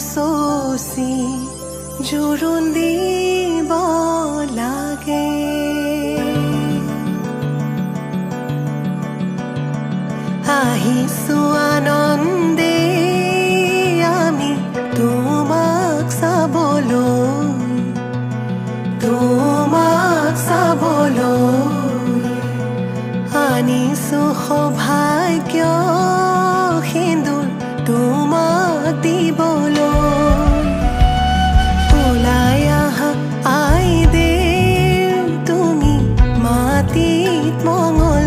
চচি জোৰোণ দিব লাগে আহিছো আনন্দে আমি তোমাক চাবলৈ আনিছো সৌভাগ্য সিন্দুৰ তোমাক দিবলৈ ওলাই আহা আই দেৱ তুমি মাটিত মঙল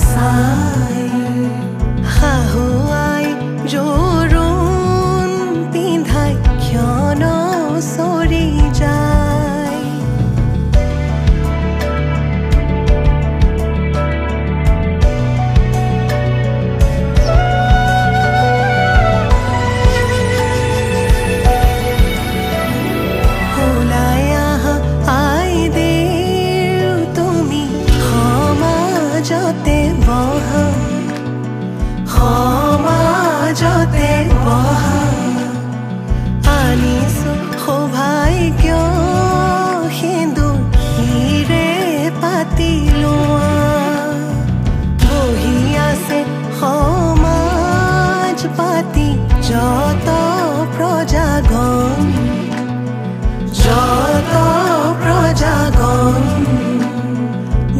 চাই শাহুৱাই জোৰোণ পিন্ধাই ক্ষণ চৰি যায় ওলাই আহা আই দেৱ তুমি সমাজতে বহা আনিছো সৌভাগ্য সিন্দুৰ হিৰে পাতি লোৱা বহি আছে সমাজ পাতি যত প্ৰজাগণ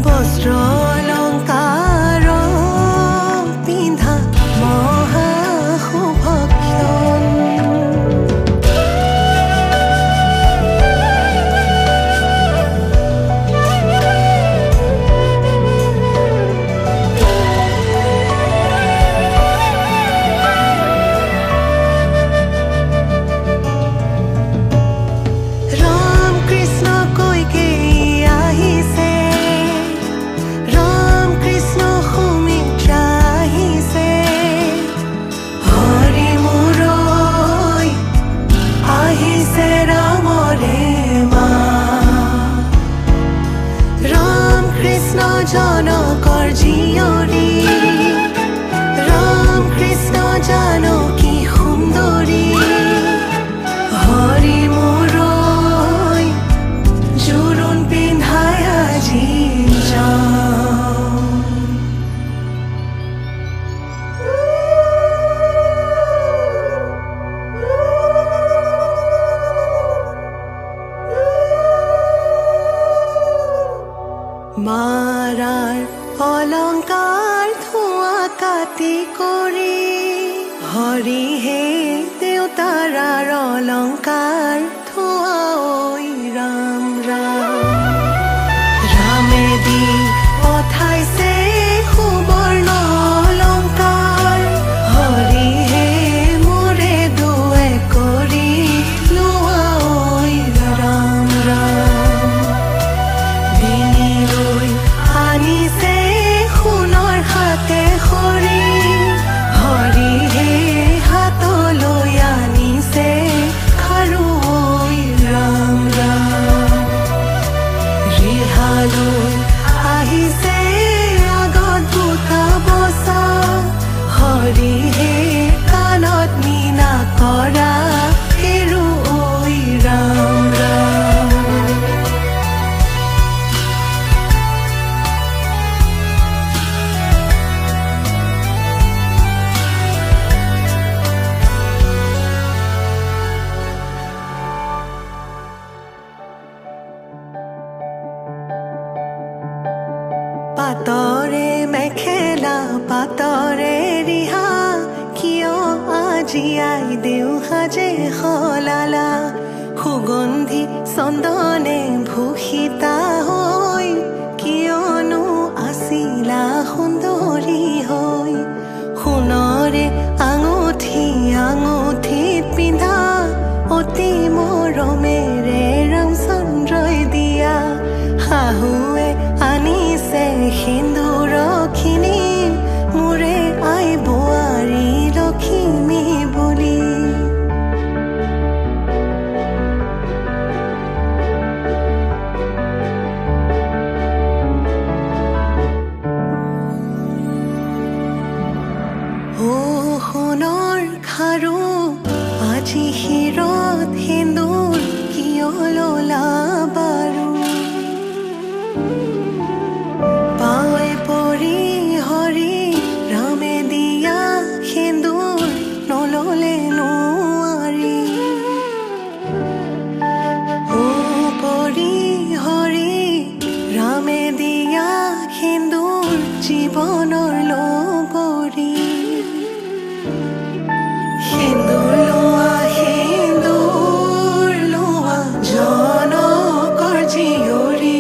বস্ত্ৰ অলংকাৰ পিন্ধা মহা শুভক্ষণ ৰাম কৃষ্ণ কৈকে আহিছে ৰাম কৃষ্ণ সুমিত্ৰা আহিছে হৰি মুৰৈ আহিছে ৰামৰে মা ৰাম কৃষ্ণ জনকৰ জীয়ৰী ৰাম কৃষ্ণ জানকী সুন্দৰী হৰি মুৰৈ জোৰোণ পিন্ধাই আজি যাওঁ মাৰাৰ অলংকাৰ ধোঁৱা কাটি কৰি হৰিহে দেউতাৰাৰ অলংকাৰ ধোঁৱা ঐ ৰাম ৰামেদি পঠাইছে সুবৰ্ণ অলংকাৰ হৰিহে মোৰে দুৱে কৰি লোৱা ঐ ৰাম দিনিলৈ আনিছে সোণৰ হাতে খৰি হৰিহে হাতলৈ আনিছে খাৰু ঐ ৰাম ৰিহালৈ আহিছে আগত বুটা বচা হৰিহে কাণত মীনা কৰা হেৰু ঐ ৰাম পাতৰে মেখেলা পাতৰে ৰিহা কিয় আজি আই দেউ সাজে সলালা সুগন্ধি চন্দনে ভূষিতা হৈ কিয়নো আছিলা সুন্দৰী হৈ সোণৰে আঙুঠিত পিন্ধা অতি মৰমেৰে ৰামচন্দ্ৰই দিয়া শাহুৱে আনিছে সিন্দুৰখিনি মোৰে আই বোৱাৰী লখিমী বুলি ও সোণৰ খাৰু আজি শিৰত সেন্দুৰ কিয় ললা বাৰু পাৱে পৰি হৰি ৰামে দিয়া সেন্দুৰ নললে নোৱাৰি ও পৰি হৰি ৰামে দিয়া সেন্দুৰ জীৱনৰ লগৰী সেন্দুৰ লোৱা জনকৰ জীয়ৰী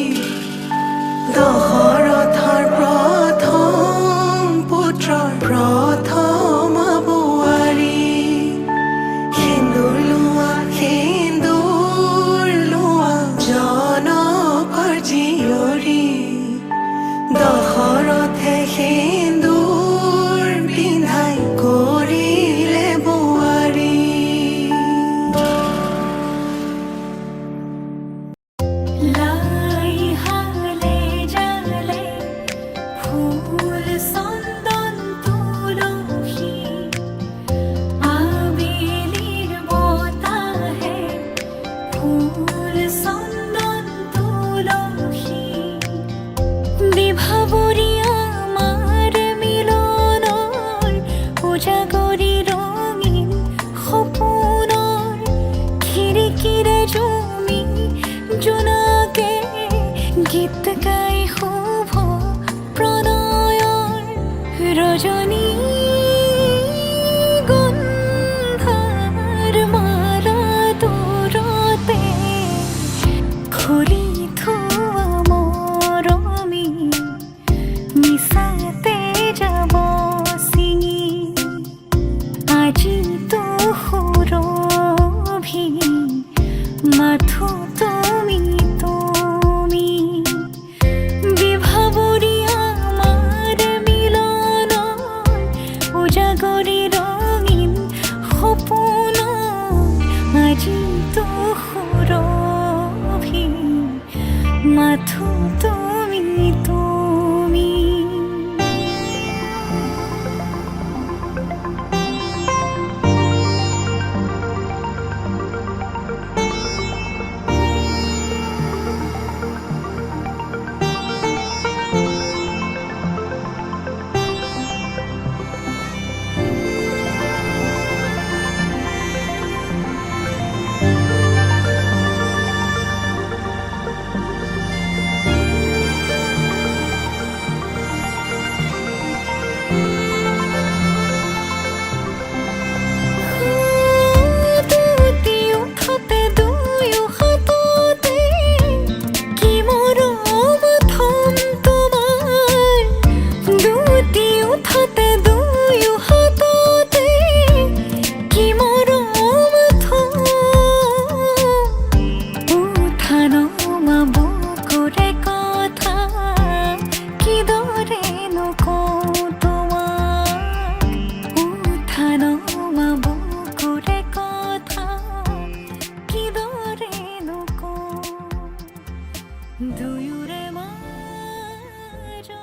দশৰথৰ প্ৰথম পুত্ৰৰ প্ৰথম বোৱাৰী সেন্দুৰ লোৱা জনকৰ জীয়ৰী দশৰথে সেন্দুৰ পিন্ধাই কৰিলে বোৱাৰী লাই হালে জালে ফুল চন্দন তুলসী আবেলিৰ বতাহে ফুল চন্দন তুলসী বিভাবৰী আমাৰ মিলনৰ উজাগৰি ৰঙীন সপোনৰ খিৰিকীৰে জমি জোনাকে গীত গাই শুভ প্ৰণয়ৰ ৰজনী গন্ধাৰ মালা দূৰতে খুলি থোৱা মৰমী মিছাতে যাব ছিঙি আজিতো সুৰভি মাথো তুমি বিভাবৰী আমাৰ মিলনৰ উজাগৰি ৰঙীন সপোনৰ আজিতো সুৰভি মাথো তুমি দুয়োৰে